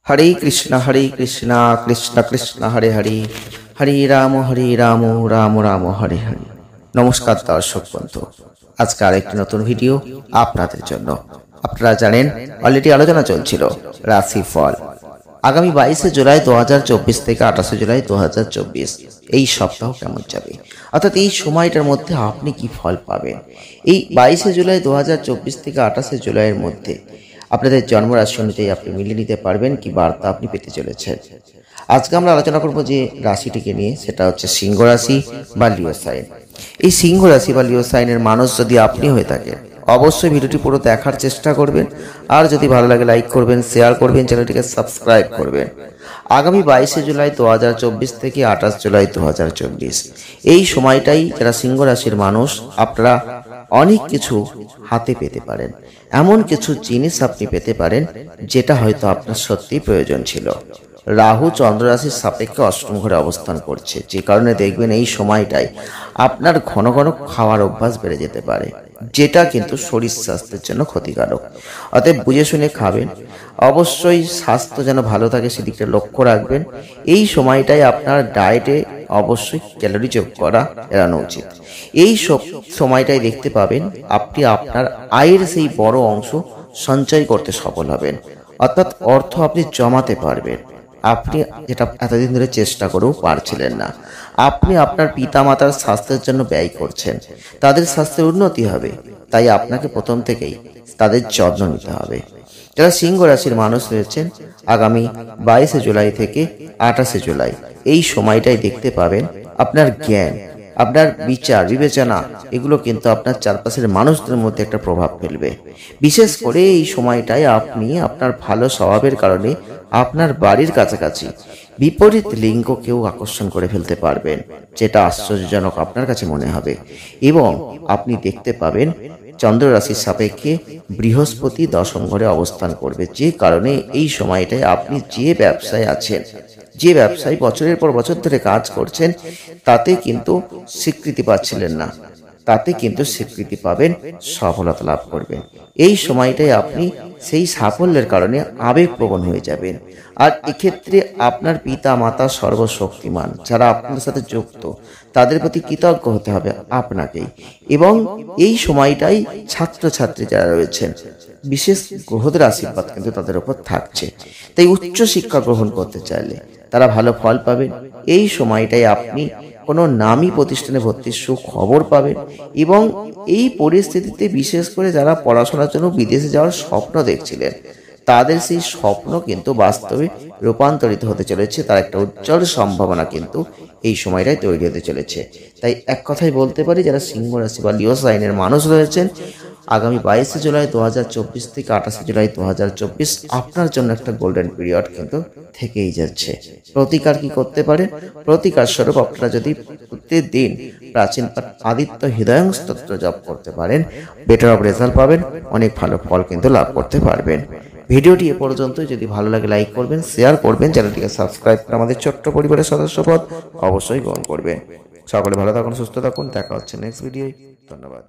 হরে কৃষ্ণ কৃষ্ণ কৃষ্ণ হরে হরে, হরে রাম রাম রাম হরে হরে। নমস্কার দর্শক বন্ধু, আজকে আরেকটি নতুন ভিডিও আপনাদের জন্য। আপনারা জানেন অলরেডি আলোচনা চলছিল রাশিফল। আগামী 22শে জুলাই 2024 থেকে 28শে জুলাই 2024 এই সপ্তাহ কেমন যাবে, অর্থাৎ এই সময়টার মধ্যে আপনি কি ফল পাবেন। এই 22শে জুলাই 2024 থেকে 28শে জুলাইয়ের মধ্যে আপনাদের জন্মরাশি অনুযায়ী আপনি মিলিয়ে নিতে পারবেন কি বার্তা আপনি পেতে চলেছেন। আজকে আমরা আলোচনা করব যে রাশিটিকে নিয়ে, সেটা হচ্ছে সিংহ রাশি বা লিও সাইন। এই সিংহ রাশি বা লিও সাইনের মানুষ যদি আপনি হয়ে থাকেন, অবশ্যই ভিডিওটি পুরো দেখার চেষ্টা করবেন। আর যদি ভালো লাগে লাইক করবেন, শেয়ার করবেন, চ্যানেলটিকে সাবস্ক্রাইব করবেন। আগামী 22শে জুলাই 2024 থেকে 28 জুলাই 2024 এই সময়টাই যারা সিংহ রাশির মানুষ, আপনারা অনেক কিছু হাতে পেতে পারেন। এমন কিছু জিনিস আপনি পেতে পারেন যেটা হয়তো আপনার সত্যি প্রয়োজন ছিল। রাহু চন্দ্র রাশির সাপেক্ষে অষ্টম ঘরে অবস্থান করছে, যে কারণে দেখবেন এই সময়টায় আপনার ঘন ঘন খাওয়ার অভ্যাস বেড়ে যেতে পারে, যেটা কিন্তু শরীর স্বাস্থ্যের জন্য ক্ষতিকারক। অতএব বুঝে শুনে খাবেন। অবশ্যই স্বাস্থ্য যেন ভালো থাকে সেদিকটা লক্ষ্য রাখবেন। এই সময়টায় আপনার ডায়েটে অবশ্যই ক্যালোরি যোগ করা এড়ানো উচিত। এই সময়টায় দেখতে পাবেন আপনি আপনার আয়ের সেই বড় অংশ সঞ্চয় করতে সফল হবেন, অর্থাৎ অর্থ আপনি জমাতে পারবেন। আপনি যেটা এতদিন ধরে চেষ্টা করেও পারছিলেন না, আপনি আপনার পিতামাতার স্বাস্থ্যের জন্য ব্যয় করছেন, তাদের স্বাস্থ্যের উন্নতি হবে, তাই আপনাকে প্রথম থেকেই তাদের যত্ন নিতে হবে। যারা সিংহ রাশির মানুষ রয়েছেন, আগামী 22শে জুলাই থেকে 28শে জুলাই এই সময়টাই দেখতে পাবেন আপনার জ্ঞান, আপনার বিচার বিবেচনা এগুলো কিন্তু আপনার চারপাশের মানুষদের মধ্যে একটা প্রভাব ফেলবে। বিশেষ করে এই সময়টায় আপনি আপনার ভালো স্বভাবের কারণে আপনার বাড়ির কাছাকাছি বিপরীত লিঙ্গকেও আকর্ষণ করে ফেলতে পারবেন, যেটা আশ্চর্যজনক আপনার কাছে মনে হবে। এবং আপনি দেখতে পাবেন চন্দ্র রাশির সাপেক্ষে বৃহস্পতি দশম ঘরে অবস্থান করবে, যে কারণে এই সময়টায় আপনি যে ব্যবসায় আছেন, যে ব্যবসায় বছরের পর বছর ধরে কাজ করছেন, তাতে কিন্তু স্বীকৃতি পাচ্ছিলেন না, তাতে কিন্তু স্বীকৃতি পাবেন, সফলতা লাভ করবেন। এই সময়টায় আপনি সেই সাফল্যের কারণে আবেগপ্রবণ হয়ে যাবেন। আর এক্ষেত্রে আপনার পিতা মাতা সর্বশক্তিমান যারা আপনার সাথে যুক্ত, তাদের প্রতি কৃতজ্ঞ হতে হবে আপনাকেই। এবং এই সময়টাই ছাত্রছাত্রী যারা রয়েছেন, বিশেষ গ্রহদের আশীর্বাদ কিন্তু তাদের উপর থাকছে, তাই উচ্চ শিক্ষা গ্রহণ করতে চাইলে তারা ভালো ফল পাবেন। এই সময়টায় আপনি কোনো নামী প্রতিষ্ঠানে ভর্তির সুখবর পাবেন। এবং এই পরিস্থিতিতে বিশেষ করে যারা পড়াশোনার জন্য বিদেশে যাওয়ার স্বপ্ন দেখছিলেন, তাদের সেই স্বপ্ন কিন্তু বাস্তবে রূপান্তরিত হতে চলেছে। তার একটা উজ্জ্বল সম্ভাবনা কিন্তু এই সময়টায় তৈরি হতে চলেছে। তাই এক কথাই বলতে পারি, যারা সিংহ রাশি বা লিও সাইনের মানুষ রয়েছেন, আগামী 22শে জুলাই 2024 থেকে 28শে জুলাই 2024 আপনার জন্য একটা গোল্ডেন পিরিয়ড কিন্তু থেকেই যাচ্ছে। প্রতিকার কি করতে পারে? প্রতিকার স্বরূপ আপনারা যদি প্রতিদিন প্রাচীন আদিত্য হৃদয়ং স্তোত্র জপ করতে পারেন, বেটার অফ রেজাল্ট পাবেন, অনেক ভালো ফল কিন্তু লাভ করতে পারবেন। ভিডিওটি এ পর্যন্ত। যদি ভালো লাগে লাইক করবেন, শেয়ার করবেন, চ্যানেলটিকে সাবস্ক্রাইব করে আমাদের ছোট্ট পরিবারের সদস্যপদ অবশ্যই গ্রহণ করবেন। সকলে ভালো থাকুন, সুস্থ থাকুন, দেখা হচ্ছে নেক্সট ভিডিওয়। ধন্যবাদ।